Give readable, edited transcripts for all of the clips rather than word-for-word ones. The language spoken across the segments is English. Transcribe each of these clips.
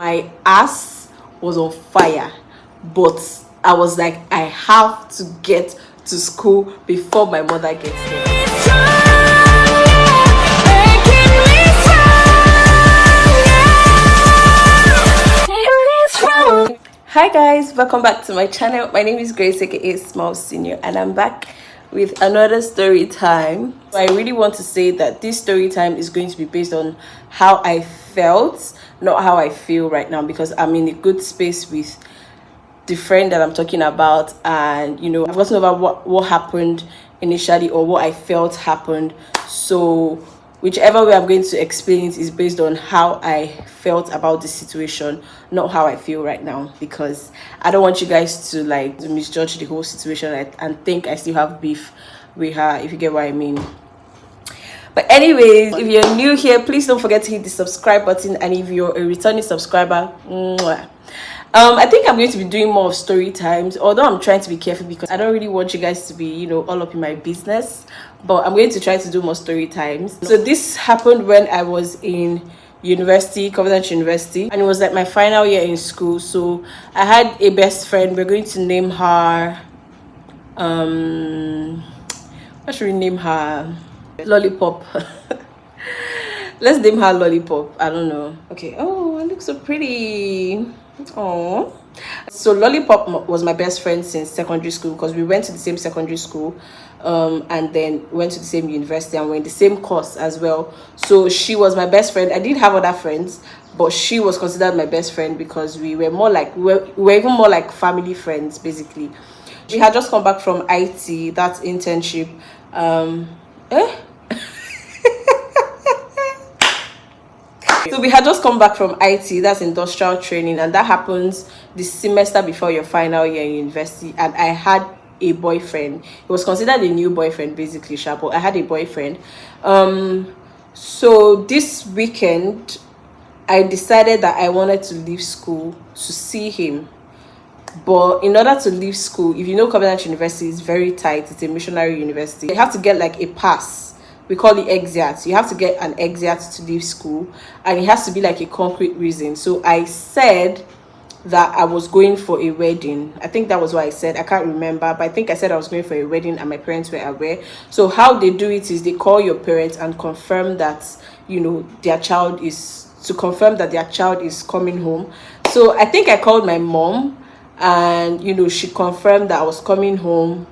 My ass was on fire, but I was like, I have to get to school before my mother gets there. Hi guys, welcome back to my channel. My name is Grace, aka Small Senior, and I'm back with another story time. I really want to say that this story time is going to be based on how I felt, not how I feel right now, because I'm in a good space with the friend that I'm talking about, and I've gotten over what happened initially or what I felt happened. So whichever way I'm going to explain it is based on how I felt about the situation, not how I feel right now, because I don't want you guys to misjudge the whole situation and think I still have beef with her, if you get what I mean. But anyways, if you're new here, please don't forget to hit the subscribe button, and if you're a returning subscriber, I think I'm going to be doing more of story times, although I'm trying to be careful because I don't really want you guys to be all up in my business, but I'm going to try to do more story times. So this happened when I was in university, Covenant University, and it was like my final year in school. So I had a best friend. We're going to name her what should we name her? Lollipop. Let's name her Lollipop. I don't know. Okay. Oh, I look so pretty. Oh, so Lollipop was my best friend since secondary school, because we went to the same secondary school, and then went to the same university, and we're in the same course as well. So she was my best friend. I did have other friends, but she was considered my best friend because we were even more like family friends, basically. She had just come back from IT, that internship. So we had just come back from IT, that's industrial training, and that happens the semester before your final year in university. And I had a boyfriend. It was considered a new boyfriend, basically, but I had a boyfriend. So this weekend, I decided that I wanted to leave school to see him. But in order to leave school, if you know, Covenant University is very tight. It's a missionary university. You have to get like a pass. We call it exit. You have to get an exit to leave school, and it has to be like a concrete reason. So I said that I was going for a wedding. I think that was what I said. I can't remember, but I think I said I was going for a wedding and my parents were aware. So how they do it is they call your parents and confirm that their child is coming home. So I think I called my mom, and she confirmed that I was coming home.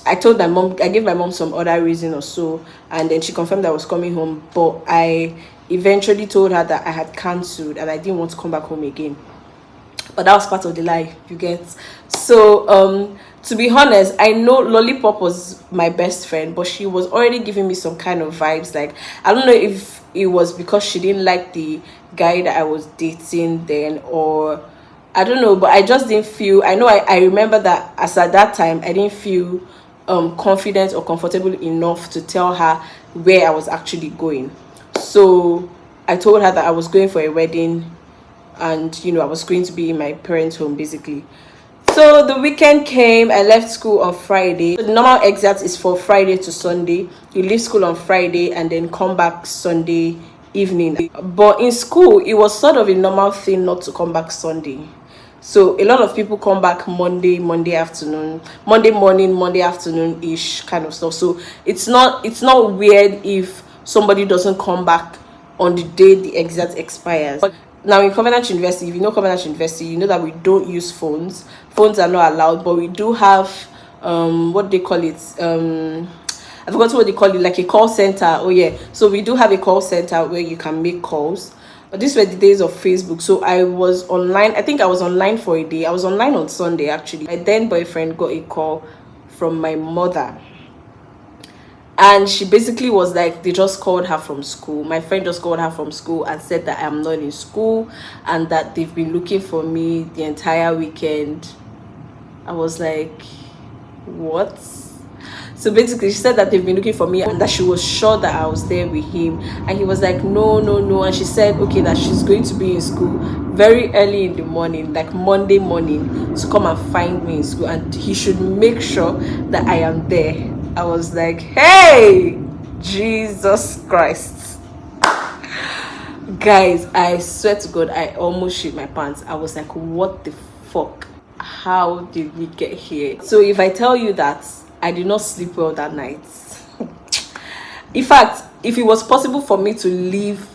I gave my mom some other reason or so, and then she confirmed that I was coming home. But I eventually told her that I had cancelled and I didn't want to come back home again. But that was part of the lie, you get. So to be honest, I know Lollipop was my best friend, but she was already giving me some kind of vibes. Like, I don't know if it was because she didn't like the guy that I was dating then, or I don't know, but I just didn't feel. I remember that as at that time I didn't feel confident or comfortable enough to tell her where I was actually going. So I told her that I was going for a wedding, and I was going to be in my parents' home, basically. So the weekend came. I left school on Friday. The normal exit is for Friday to Sunday. You leave school on Friday and then come back Sunday evening. But in school, it was sort of a normal thing not to come back Sunday. So a lot of people come back Monday afternoon, Monday morning, Monday afternoon-ish kind of stuff. So it's not weird if somebody doesn't come back on the day the exit expires. But now in Covenant University, if you know Covenant University, you know that we don't use phones. Phones are not allowed, but we do have what they call it. I forgot what they call it, like a call center. Oh yeah, so we do have a call center where you can make calls. But these were the days of Facebook, so I was online. I think I was online for a day. I was online on Sunday, actually. My then boyfriend got a call from my mother, and she basically was like, they just called her from school. My friend just called her from school and said that I'm not in school and that they've been looking for me the entire weekend. I was like, what? So basically, she said that they've been looking for me and that she was sure that I was there with him. And he was like, no. And she said, okay, that she's going to be in school very early in the morning, like Monday morning, to come and find me in school. And he should make sure that I am there. I was like, hey, Jesus Christ. Guys, I swear to God, I almost shit my pants. I was like, what the fuck? How did we get here? So if I tell you that I did not sleep well that night, in fact, if it was possible for me to leave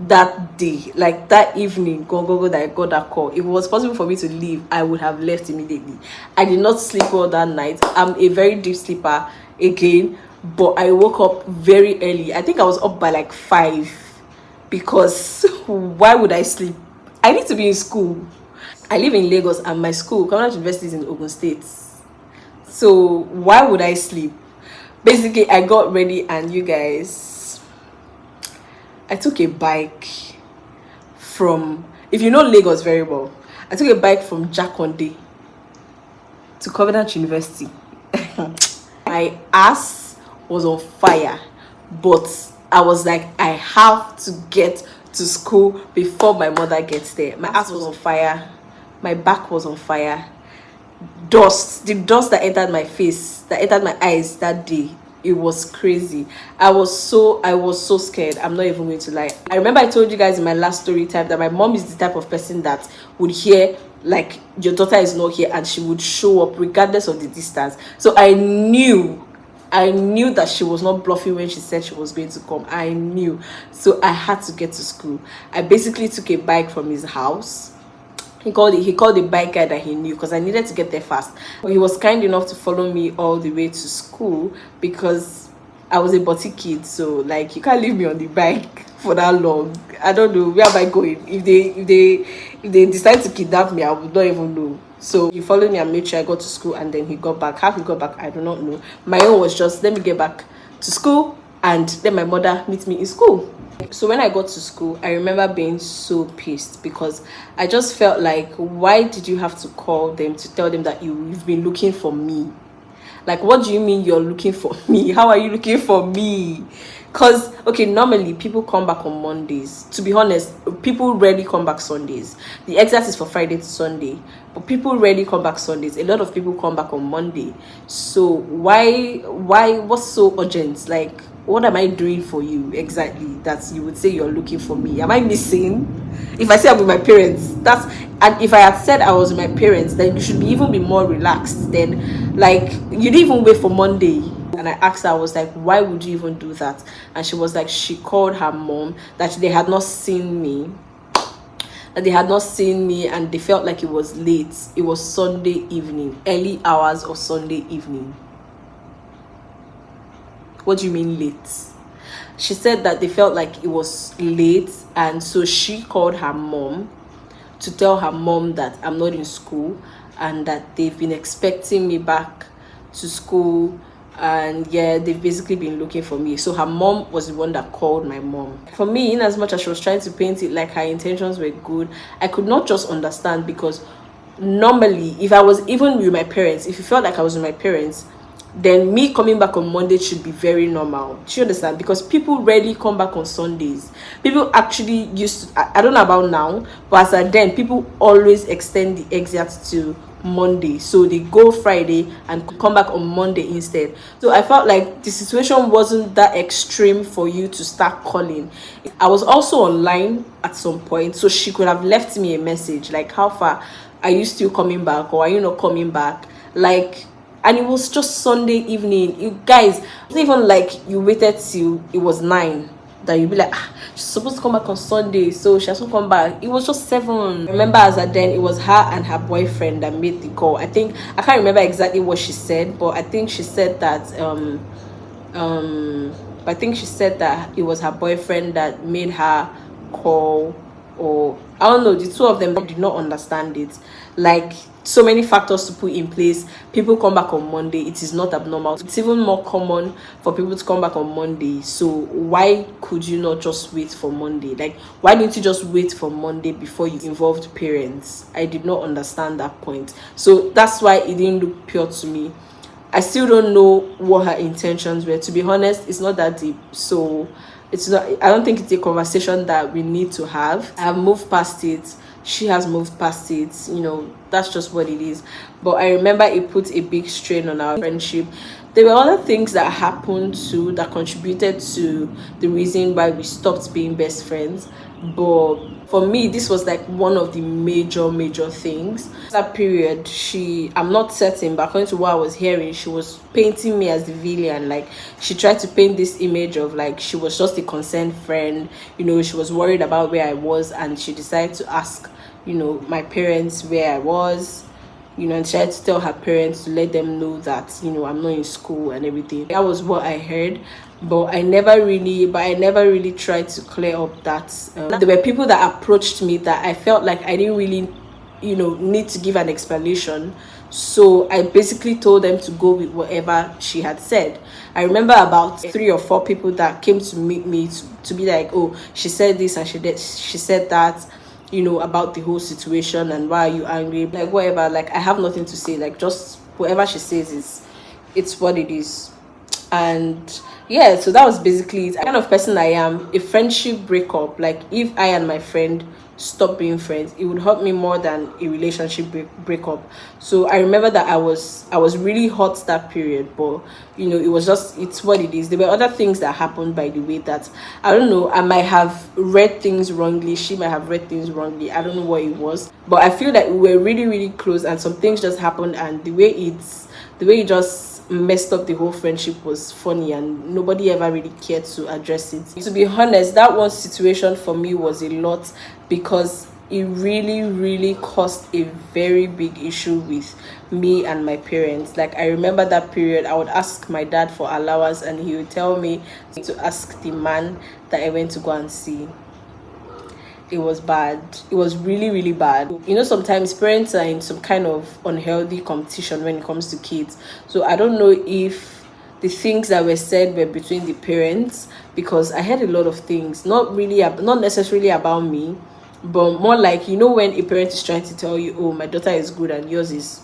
that day, like that evening, go that I got that call, if it was possible for me to leave, I would have left immediately. I did not sleep well that night. I'm a very deep sleeper again, but I woke up very early. I think I was up by like 5, because why would I sleep? I need to be in school. I live in Lagos and my school, Commonwealth University, is in Ogun State. So why would I sleep? Basically, I got ready and you guys, I took a bike from, if you know Lagos very well, I took a bike from Jakonde to Covenant University. My ass was on fire, but I was like, I have to get to school before my mother gets there. My ass was on fire. My back was on fire. The dust that entered my face, that entered my eyes that day, it was crazy. I was so scared. I'm not even going to lie. I remember I told you guys in my last story time that my mom is the type of person that would hear like your daughter is not here and she would show up regardless of the distance. So I knew that she was not bluffing when she said she was going to come. I knew. So I had to get to school. I basically took a bike from his house. He called the bike guy that he knew, because I needed to get there fast. He was kind enough to follow me all the way to school because I was a butty kid. So like, you can't leave me on the bike for that long. I don't know, where am I going? If they decide to kidnap me, I would not even know. So he followed me and made sure I got to school, and then he got back. How he got back, I do not know. My own was just, let me get back to school and then my mother meet me in school. So when I got to school, I remember being so pissed because I just felt like, why did you have to call them to tell them that you've been looking for me? Like, what do you mean you're looking for me? How are you looking for me? Because, okay, normally people come back on Mondays. To be honest, people rarely come back Sundays. The exam is for Friday to Sunday, but people rarely come back Sundays. A lot of people come back on Monday. So why, what's so urgent? Like, what am I doing for you exactly that you would say you're looking for me? Am I missing? If I say I'm with my parents, and if I had said I was with my parents, then you should even be more relaxed. Then, like, you didn't even wait for Monday. And I asked her, I was like, why would you even do that? And she was like, she called her mom, that they had not seen me. And they felt like it was late. It was Sunday evening, early hours of Sunday evening. What do you mean late? She said that they felt like it was late, and so she called her mom to tell her mom that I'm not in school and that they've been expecting me back to school, and yeah, they've basically been looking for me. So her mom was the one that called my mom. For me, in as much as she was trying to paint it like her intentions were good, I could not just understand, because normally, if I was even with my parents, if you felt like I was with my parents, then me coming back on Monday should be very normal. Do you understand? Because people rarely come back on Sundays. People actually used to, I don't know about now, but as at then, people always extend the exit to Monday. So they go Friday and come back on Monday instead. So I felt like the situation wasn't that extreme for you to start calling. I was also online at some point, so she could have left me a message like, how far are you still coming back, or are you not coming back? Like, and it was just Sunday evening. You guys, it wasn't even like you waited till it was 9 that you'd be like, she's supposed to come back on Sunday, so she has to come back. It was just 7. Remember, as at then, it was her and her boyfriend that made the call. I can't remember exactly what she said, but I think she said that it was her boyfriend that made her call, or I don't know, the two of them did not understand it. Like, so many factors to put in place. People come back on Monday. It is not abnormal. It's even more common for people to come back on Monday. So why could you not just wait for Monday? Like, why didn't you just wait for Monday before you involved parents? I did not understand that point. So that's why it didn't look pure to me. I still don't know what her intentions were. To be honest, it's not that deep. So it's not, I don't think it's a conversation that we need to have. I have moved past it. She has moved past it. You know, that's just what it is. But I remember it put a big strain on our friendship. There were other things that happened too that contributed to the reason why we stopped being best friends. But for me, this was like one of the major things. That period, I'm not certain, but according to what I was hearing, she was painting me as the villain. Like, she tried to paint this image of like she was just a concerned friend. She was worried about where I was, and she decided to ask, my parents where I was, and she had to tell her parents to let them know that I'm not in school and everything. That was what I heard, but I never really tried to clear up that. There were people that approached me that I felt like I didn't really need to give an explanation, so I basically told them to go with whatever she had said. I remember about 3 or 4 people that came to meet me to be like, oh, she said this and she said that, about the whole situation, and why are you angry, like whatever. Like, I have nothing to say, like just whatever she says it's what it is. And yeah, so that was basically it. The kind of person I am, a friendship breakup, like if I and my friend stop being friends, it would hurt me more than a relationship breakup. So I remember that I was really hot that period, but it's what it is. There were other things that happened, by the way, that I don't know, I might have read things wrongly, she might have read things wrongly, I don't know what it was, but I feel that we were really close, and some things just happened, and the way it just messed up the whole friendship was funny, and nobody ever really cared to address it. To be honest, that one situation for me was a lot, because it really caused a very big issue with me and my parents. Like, I remember that period, I would ask my dad for allowance, and he would tell me to ask the man that I went to go and see. It was bad. It was really bad. Sometimes parents are in some kind of unhealthy competition when it comes to kids. So I don't know if the things that were said were between the parents, because I heard a lot of things, not necessarily about me, but more like, when a parent is trying to tell you, oh, my daughter is good and yours is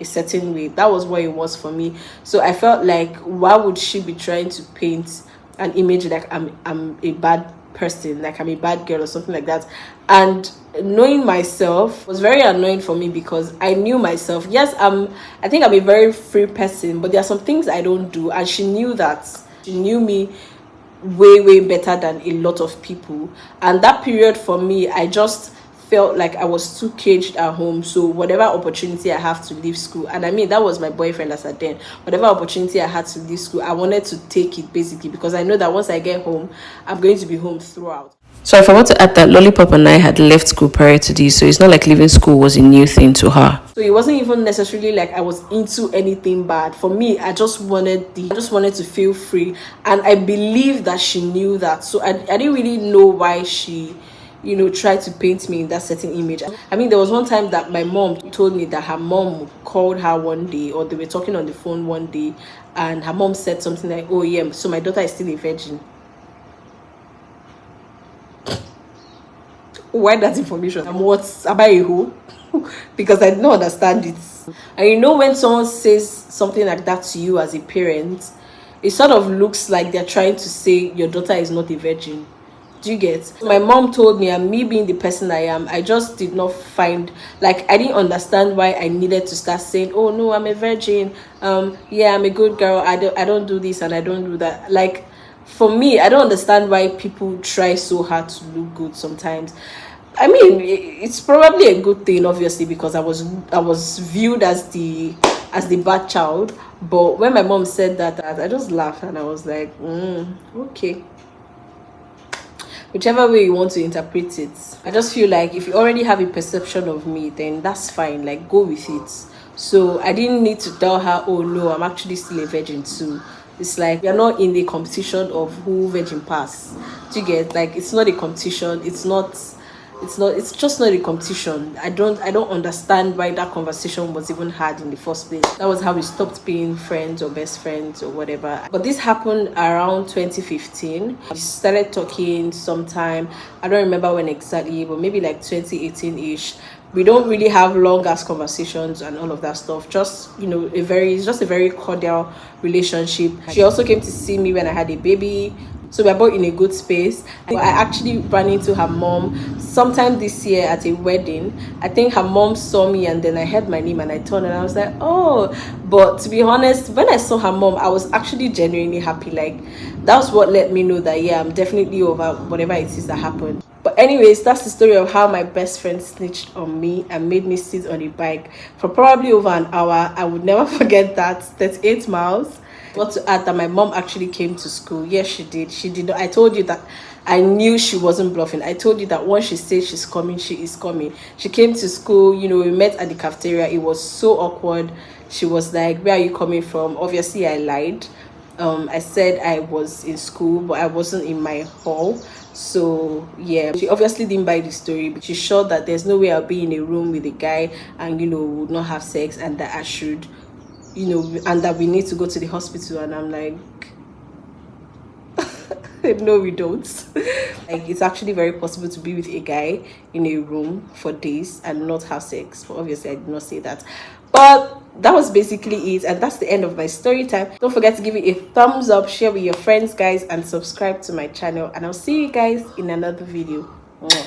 a certain way. That was what it was for me. So I felt like, why would she be trying to paint an image like I'm a bad person, like I'm a bad girl or something like that? And knowing myself was very annoying for me, because I knew myself. Yes, I think I'm a very free person, but there are some things I don't do, and she knew that. She knew me way better than a lot of people. And that period for me, I just felt like I was too caged at home. So whatever opportunity I have to leave school, and I mean, that was my boyfriend as at then, whatever opportunity I had to leave school, I wanted to take it, basically, because I know that once I get home, I'm going to be home throughout. So I forgot to add that Lollipop and I had left school prior to this, so it's not like leaving school was a new thing to her. So it wasn't even necessarily like I was into anything bad. For me, I just wanted to feel free, and I believe that she knew that. So I didn't really know why she tried to paint me in that certain image. I mean, there was one time that my mom told me that her mom called her one day, or they were talking on the phone one day, and her mom said something like, oh yeah, so my daughter is still a virgin. Why that information? Am I a who? Because I don't understand it. And when someone says something like that to you as a parent, it sort of looks like they're trying to say your daughter is not a virgin. Do you get? My mom told me, and me being the person I am, I just did not find, like, I didn't understand why I needed to start saying, oh no, I'm a virgin, yeah, I'm a good girl, I don't do this and I don't do that. Like, for me, I don't understand why people try so hard to look good sometimes. I mean, it's probably a good thing, obviously, because I was viewed as the bad child. But when my mom said that, I just laughed, and I was like, okay. Whichever way you want to interpret it, I just feel like if you already have a perception of me, then that's fine. Like, go with it. So I didn't need to tell her, oh no, I'm actually still a virgin too. It's like we are not in a competition of who virgin pass. Do you get? Like, it's not a competition. It's just not a competition. I don't understand why that conversation was even had in the first place. That was how we stopped being friends or best friends or whatever. But this happened around 2015. We started talking sometime, I don't remember when exactly, but maybe like 2018-ish. We don't really have long ass conversations and all of that stuff. Just it's just a very cordial relationship. She also came to see me when I had a baby, so we're both in a good space. I actually ran into her mom sometime this year at a wedding. I think her mom saw me, and then I heard my name and I turned and I was like, oh. But to be honest, when I saw her mom, I was actually genuinely happy. Like, that's what let me know that, yeah, I'm definitely over whatever it is that happened. But anyways, that's the story of how my best friend snitched on me and made me sit on a bike for probably over an hour. I would never forget that. 38 miles. What to add that my mom actually came to school. Yes, she did. She did not. I told you that I knew she wasn't bluffing. I told you that once she said she's coming, she is coming. She came to school, you know, we met at the cafeteria. It was so awkward. She was like, "Where are you coming from?" Obviously, I lied. I said I was in school, but I wasn't in my hall. So yeah, she obviously didn't buy the story, but she's sure that there's no way I'll be in a room with a guy and, you know, would not have sex, and that I should, you know, and that we need to go to the hospital. And I'm like, no, we don't. Like, it's actually very possible to be with a guy in a room for days and not have sex. But obviously I did not say that. But that was basically it, and that's the end of my story time. Don't forget to give it a thumbs up, share with your friends, guys, and subscribe to my channel, and I'll see you guys in another video. Mwah.